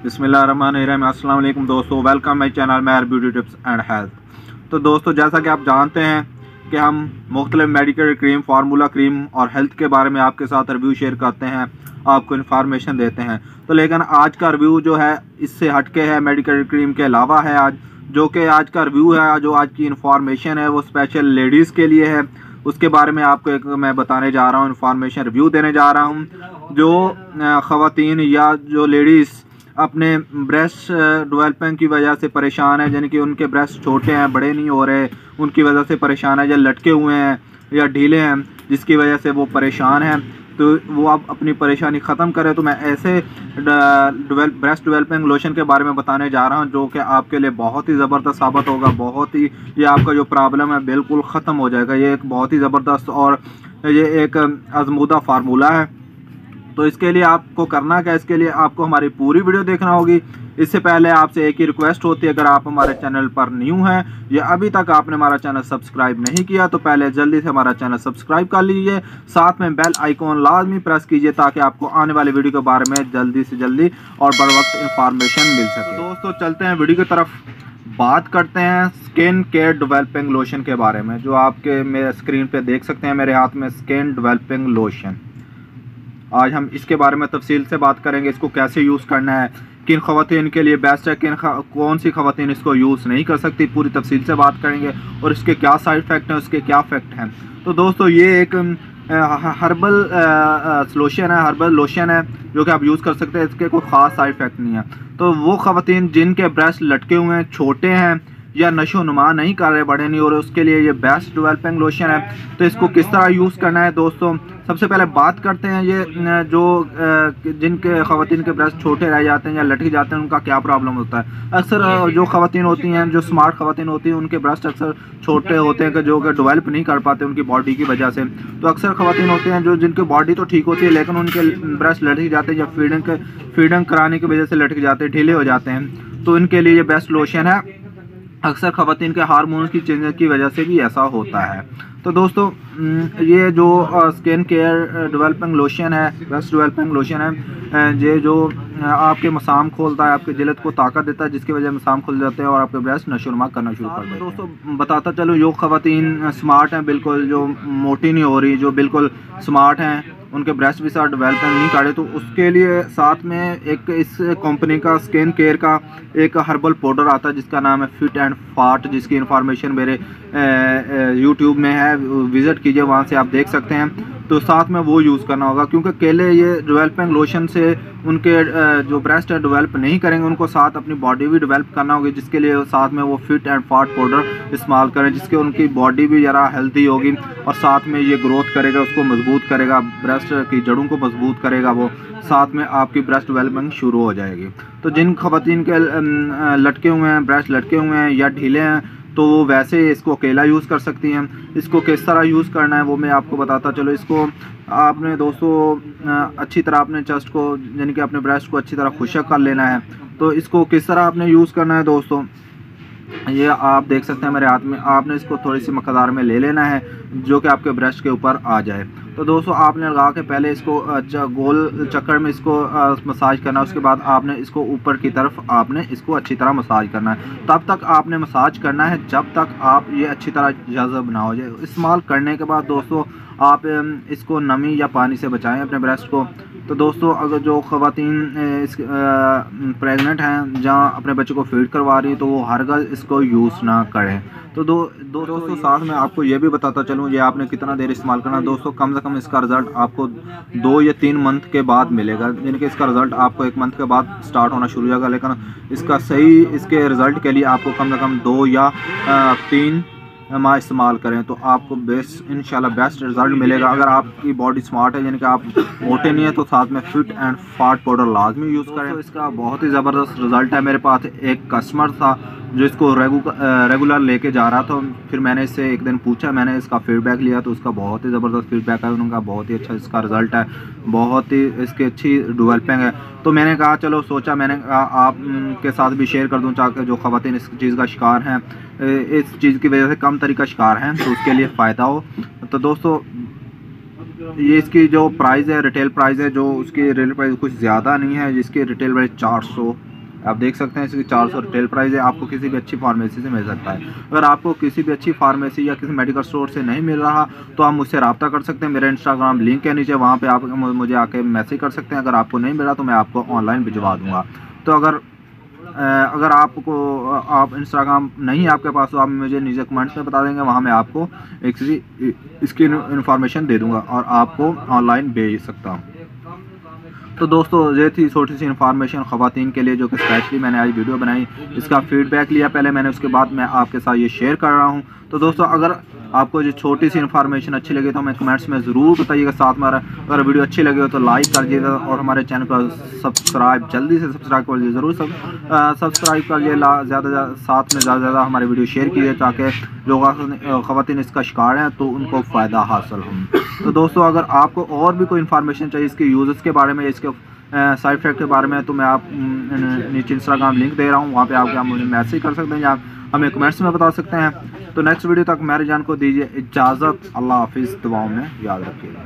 बिस्मिल्लाहिर्रहमानिर्रहीम। अस्सलाम वालेकुम दोस्तों, वेलकम माई चैनल मैर ब्यूटी टिप्स एंड हेल्थ। तो दोस्तों, जैसा कि आप जानते हैं कि हम मुख्तलिफ मेडिकल क्रीम, फार्मूला क्रीम और हेल्थ के बारे में आपके साथ रिव्यू शेयर करते हैं, आपको इन्फॉर्मेशन देते हैं। तो लेकिन आज का रिव्यू जो है इससे हटके है, मेडिकल क्रीम के अलावा है। आज का रिव्यू है, जो आज की इन्फॉर्मेशन है वो स्पेशल लेडीज़ के लिए है। उसके बारे में आपको एक मैं बताने जा रहा हूँ, इन्फॉर्मेशन रिव्यू देने जा रहा हूँ। जो ख़वातीन या जो लेडीज़ अपने ब्रेस्ट डेवलपिंग की वजह से परेशान है, यानी कि उनके ब्रेस्ट छोटे हैं, बड़े नहीं हो रहे, उनकी वजह से परेशान है, या लटके हुए हैं या ढीले हैं, जिसकी वजह से वो परेशान हैं, तो वो अब अपनी परेशानी ख़त्म करें। तो मैं ऐसे ब्रेस्ट डेवलपिंग लोशन के बारे में बताने जा रहा हूं, जो कि आपके लिए बहुत ही ज़बरदस्त साबित होगा। बहुत ही ये आपका जो प्रॉब्लम है बिल्कुल ख़त्म हो जाएगा। ये एक बहुत ही ज़बरदस्त और ये एक आजमूदा फार्मूला है। तो इसके लिए आपको करना क्या, इसके लिए आपको हमारी पूरी वीडियो देखना होगी। इससे पहले आपसे एक ही रिक्वेस्ट होती है, अगर आप हमारे चैनल पर न्यू हैं या अभी तक आपने हमारा चैनल सब्सक्राइब नहीं किया, तो पहले जल्दी से हमारा चैनल सब्सक्राइब कर लीजिए, साथ में बेल आइकॉन लाजमी प्रेस कीजिए, ताकि आपको आने वाली वीडियो के बारे में जल्दी से जल्दी और बर वक्त इंफॉर्मेशन मिल सके। तो दोस्तों, चलते हैं वीडियो की तरफ। बात करते हैं स्किन केयर डेवलपिंग लोशन के बारे में, जो आपके मेरे स्क्रीन पर देख सकते हैं मेरे हाथ में, स्किन डेवलपिंग लोशन। आज हम इसके बारे में तफसील से बात करेंगे, इसको कैसे यूज़ करना है, किन ख़वातीन के लिए बेस्ट है, कौन सी ख़वातीन इसको यूज़ नहीं कर सकती, पूरी तफसील से बात करेंगे, और इसके क्या साइड इफ़ेक्ट हैं, उसके क्या इफ़ेक्ट हैं। तो दोस्तों, ये एक हर्बल लोशन है जो कि आप यूज़ कर सकते हैं। इसके कोई ख़ास साइड इफ़ेक्ट नहीं है। तो वो ख़वातीन जिनके ब्रेस्ट लटके हुए हैं, छोटे हैं या नशो नुमा नहीं कर रहे, बड़े नहीं हो रहे, उसके लिए ये बेस्ट डेवलपिंग लोशन है। तो इसको किस तरह यूज़ करना है दोस्तों, सबसे पहले बात करते हैं ये जो जिनके ख़वातीन के ब्रेस्ट छोटे रह जाते हैं या लटक जाते हैं, उनका क्या प्रॉब्लम होता है। अक्सर जो ख़वातीन होती हैं, जो स्मार्ट ख़वातीन होती हैं, उनके ब्रेस्ट अक्सर छोटे होते हैं, जो कि डेवलप नहीं कर पाते उनकी बॉडी की वजह से। तो अक्सर ख़वातीन होते हैं जो जिनकी बॉडी तो ठीक होती है, लेकिन उनके ब्रेस्ट लटक जाते हैं या फीडिंग कराने की वजह से लटक जाते हैं, ढीले हो जाते हैं। तो इनके लिए ये बेस्ट लोशन है। अक्सर ख़वातीन के हार्मोन्स की चेंजेस की वजह से भी ऐसा होता है। तो दोस्तों, ये जो स्किन केयर डेवलपिंग लोशन है, ब्रेस्ट डेवलपिंग लोशन है, ये जो आपके मसाम खोलता है, आपके जिल्द को ताकत देता है, जिसकी वजह से मसाम खुल जाते हैं और आपके ब्रेस्ट नशोनुमा करना शुरू कर देते हैं। दोस्तों, बताता चलो, जो ख़वातीन स्मार्ट हैं, बिल्कुल जो मोटी नहीं हो रही, जो बिल्कुल स्मार्ट हैं, उनके ब्रेस्ट भी साथ डेवलपिंग नहीं कर रहे, तो उसके लिए साथ में एक इस कंपनी का स्किन केयर का एक हर्बल पाउडर आता है, जिसका नाम है फिट एंड फाट, जिसकी इन्फॉर्मेशन मेरे यूट्यूब में है, विज़िट कीजिए, वहाँ से आप देख सकते हैं। तो साथ में वो यूज़ करना होगा, क्योंकि केले ये डेवलपिंग लोशन से उनके जो ब्रेस्ट है डेवलप नहीं करेंगे, उनको साथ अपनी बॉडी भी डेवलप करना होगी, जिसके लिए साथ में वो फिट एंड फाट पाउडर इस्तेमाल करें, जिसके उनकी बॉडी भी ज़रा हेल्दी होगी और साथ में ये ग्रोथ करेगा, उसको मजबूत करेगा, ब्रेस्ट की जड़ों को मजबूत करेगा, वो साथ में आपकी ब्रेस्ट डेवलपमेंट शुरू हो जाएगी। तो जिन ख़वातीन के लटके हुए हैं, ब्रेस्ट लटके हुए हैं या ढीले हैं, तो वो वैसे इसको अकेला यूज़ कर सकती हैं। इसको किस तरह यूज़ करना है वो मैं आपको बताता चलो। इसको आपने दोस्तों अच्छी तरह अपने चेस्ट को, यानी कि अपने ब्रेस्ट को अच्छी तरह खुशक कर लेना है। तो इसको किस तरह आपने यूज़ करना है दोस्तों, ये आप देख सकते हैं मेरे हाथ में। आपने इसको थोड़ी सी मकदार में ले लेना है, जो कि आपके ब्रेस्ट के ऊपर आ जाए। तो दोस्तों, आपने लगा के पहले इसको गोल चक्कर में इसको मसाज करना है। उसके बाद आपने इसको ऊपर की तरफ आपने इसको अच्छी तरह मसाज करना है। तब तक आपने मसाज करना है जब तक आप ये अच्छी तरह जज़ब ना हो जाए। इस्तेमाल करने के बाद दोस्तों, आप इसको नमी या पानी से बचाएं अपने ब्रेस्ट को। तो दोस्तों, अगर जो ख़वातीन प्रेग्नेंट हैं, जहाँ अपने बच्चे को फीड करवा रही है, तो वो हरगिज़ इसको यूज़ ना करें। तो दोस्तों, साथ में आपको ये भी बताता चलूँ, ये आपने कितना देर इस्तेमाल करना है दोस्तों। कम से कम इसका रिज़ल्ट आपको 2 या 3 मंथ के बाद मिलेगा, यानी कि इसका रिज़ल्ट आपको 1 मंथ के बाद स्टार्ट होना शुरू हो जाएगा। लेकिन इसके रिज़ल्ट के लिए आपको कम से कम 2 या 3 माह इस्तेमाल करें, तो आपको इंशाल्लाह बेस्ट रिज़ल्ट मिलेगा। अगर आपकी बॉडी स्मार्ट है, यानी कि आप मोटे नहीं है, तो साथ में फिट एंड फाट पाउडर लाजमी यूज़ करें। तो इसका बहुत ही ज़बरदस्त रिज़ल्ट है। मेरे पास एक कस्टमर था जो इसको रेगुलर लेके जा रहा था। फिर मैंने इससे एक दिन पूछा, मैंने इसका फीडबैक लिया, तो उसका बहुत ही ज़बरदस्त फीडबैक है। उनका बहुत ही अच्छा इसका रिज़ल्ट है, बहुत ही इसकी अच्छी डेवलपिंग है। तो मैंने कहा चलो, सोचा मैंने आप के साथ भी शेयर कर दूं, ताकि जो ख़वातीन इस चीज़ का शिकार हैं, इस चीज़ की वजह से कम तरीका शिकार हैं, तो उसके लिए फ़ायदा हो। तो दोस्तों, ये इसकी जो प्राइस है, रिटेल प्राइस है, जो उसकी रिटेल प्राइस कुछ ज़्यादा नहीं है। जिसकी रिटेल प्राइस आप देख सकते हैं इसकी 400 रिटेल प्राइस है। आपको किसी भी अच्छी फार्मेसी से मिल सकता है। अगर आपको किसी भी अच्छी फार्मेसी या किसी मेडिकल स्टोर से नहीं मिल रहा तो आप मुझसे रब्ता कर सकते हैं। मेरा इंस्टाग्राम लिंक है नीचे, वहाँ पे आप मुझे आके मैसेज कर सकते हैं। अगर आपको नहीं मिला तो मैं आपको ऑनलाइन भिजवा दूँगा। तो अगर आपको आप इंस्टाग्राम नहीं है आपके पास तो आप मुझे नीचे कमेंट्स में बता देंगे, वहाँ मैं आपको इसकी इन्फॉर्मेशन दे दूँगा और आपको ऑनलाइन भेज सकता हूँ। तो दोस्तों ये थी छोटी सी इन्फॉर्मेशन ख़वातीन के लिए जो कि स्पेशली मैंने आज वीडियो बनाई। इसका फीडबैक लिया पहले मैंने, उसके बाद मैं आपके साथ ये शेयर कर रहा हूँ। तो दोस्तों अगर आपको ये छोटी सी इन्फॉर्मेशन अच्छी लगी तो हमें कमेंट्स में ज़रूर बताइएगा। साथ में अगर वीडियो अच्छी लगी हो तो लाइक कर दीजिएगा और हमारे चैनल को सब्सक्राइब जल्दी से सब्सक्राइब कर लीजिए, ज़रूर सब्सक्राइब कर लिए। साथ में ज़्यादा हमारे वीडियो शेयर कीजिए ताकि जो ख़वातीन इसका शिकार हैं तो उनको फ़ायदा हासिल हो। तो दोस्तों अगर आपको और भी कोई इन्फॉर्मेशन चाहिए इसके यूज़र्स के बारे में, इसके साइड इफेक्ट के बारे में, तो मैं आप नीचे इंस्टाग्राम लिंक दे रहा हूँ, वहाँ पे आके आप मुझे मैसेज कर सकते हैं या हमें कमेंट्स में बता सकते हैं। तो नेक्स्ट वीडियो तक मेरी जान को दीजिए इजाज़त। अल्लाह हाफिज़, दुआओं में याद रखिएगा।